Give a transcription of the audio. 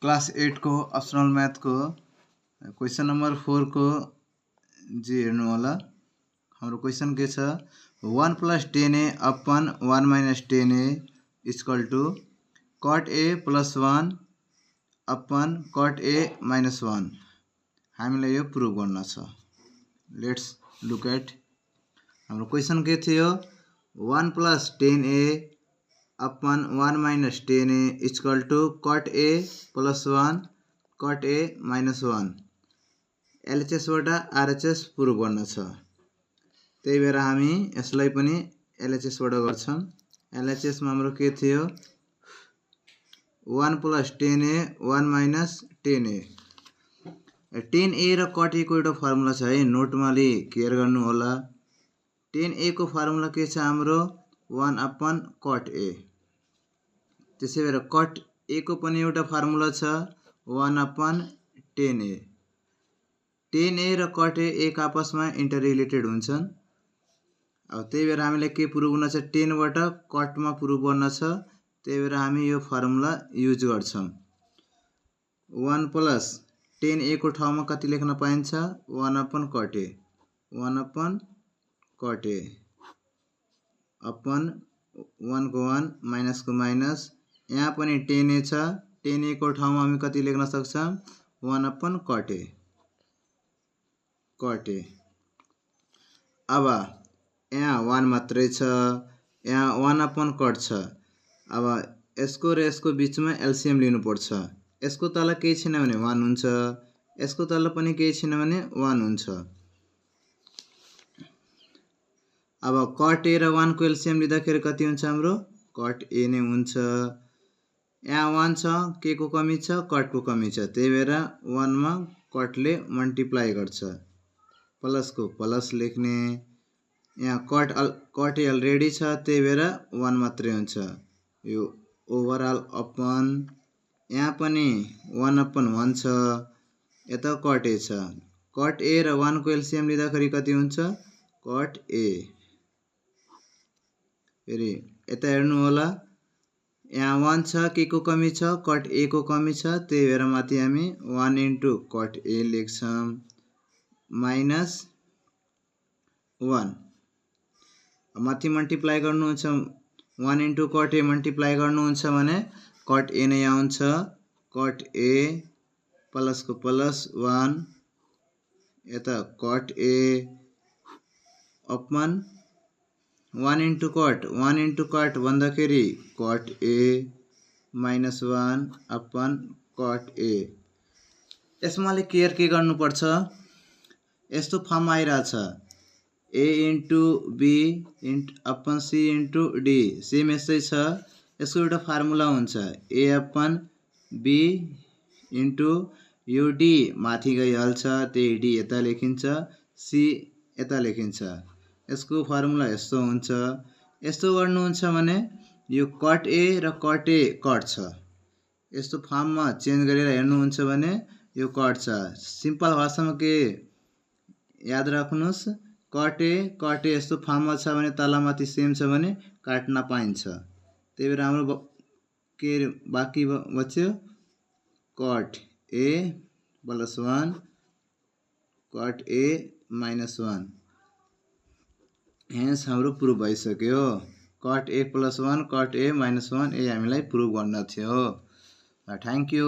Class 8 को optional math को question number 4 को जी हेर्नु होला। हाम्रो क्वेश्चन के छ 1 + 10a upon 1 - 10a equal to cot a + 1 upon cot a - 1 हामीलाई यो प्रुभ गर्न छ। लेट्स लुक एट हाम्रो क्वेश्चन के थियो 1 + 10a upon 1 - 10a equal to cot a + 1 cot a - 1 LHS बाट RHS प्रुभ गर्न छ। त्यही भएर हामी यसलाई पनि LHS बाट गर्छौं। LHS मा हाम्रो के थियो 1 + 10a 1 - 10a 10a र cot a को एउटा फर्मुला छ है, नोटमा अलि केयर गर्नु होला। 10a को फर्मुला के छ हाम्रो 1 अपन cot a। त्यसै भएर cot a को पनि एउटा फर्मुला छ 1 अपन 10a। 10a र cot a एक आपसमा इन्टर रिलेटेड हुन्छन्। अब त्यही भएर हामीलाई के प्रुभ गर्न छ 10 बाट cot मा प्रुभ गर्न छ। त्यही भएर हामी यो फर्मुला युज गर्छौं। 1 + 10a को ठाउँमा कति लेख्न पाइन्छ 1 upon cot a 1 upon cot a upon 1 को 1 माइनस को माइनस। यहाँ पनि 10a छ, 10a को ठाउँमा हामी कति लेख्न सक्छौं 1 upon cot a cot a। अब यहाँ 1 मात्रै छ, यहाँ 1 अपन cot छ। अब यसको र यसको बीचमा एलसीएम लिनु पर्छ। यसको तल केही छैन भने 1 हुन्छ, यसको तल पनि केही छैन भने 1 हुन्छ। अब cot a र 1 को एलसीएम लिँदाखेरि कति हुन्छ हाम्रो cot a नै हुन्छ। यहाँ 1 छ, के को कमी छ cot को कमी छ। त्यही भएर 1 मा cot ले मल्टिप्लाई गर्छ, प्लस को प्लस लेख्ने। यहाँ cot a अलरेडी छ, त्यही भएर 1 मात्रै हुन्छ। यो ओभरअल अपन यहाँ पनि 1 अपन 1 छ, यता cot a छ। cot a र 1 को एलसीएम लिँदाखेरि कति हुन्छ cot a। फेरि यता हेर्नु होला, यहाँ 1 छ, के को कमी छ cot a को कमी छ। त्यही भएर माथि हामी 1 * cot a लेख्छौं माइनस 1। माथि मल्टिप्लाई गर्नुहुन्छ 1 * cot a मल्टिप्लाई गर्नुहुन्छ भने cot a नै आउँछ। cot a प्लस को प्लस 1 यता cot a अपन 1 * cot भन्दाखेरि cot a minus 1 upon cot a। यसमा अलि केयर के गर्नुपर्छ, यस्तो फर्म आइराछ a * b upon c * d same यस्तै छ। यसको एउटा फर्मुला हुन्छ a अपन b यो d माथि गइहाल्छ, त्यही d यता लेखिन्छ, c यता लेखिन्छ। यसको फर्मुला यस्तो हुन्छ। यस्तो गर्नुहुन्छ भने यो cot a र cot a कट छ। यस्तो फर्ममा चेन्ज गरेर हेर्नुहुन्छ भने यो कट छ। सिम्पल भाषामा के याद राख्नुस् cot a यस्तो फर्ममा छ भने तलमाथि सेम छ भने काट्न पाइन्छ। त्यही भएर हाम्रो के बाँकी बच्यो cot a + 1 cot a - 1। Hence हाम्रो प्रुभ भइसक्यो। cot a + 1 cot a - 1 यही हामीलाई प्रुभ गर्न थियो। Thank you.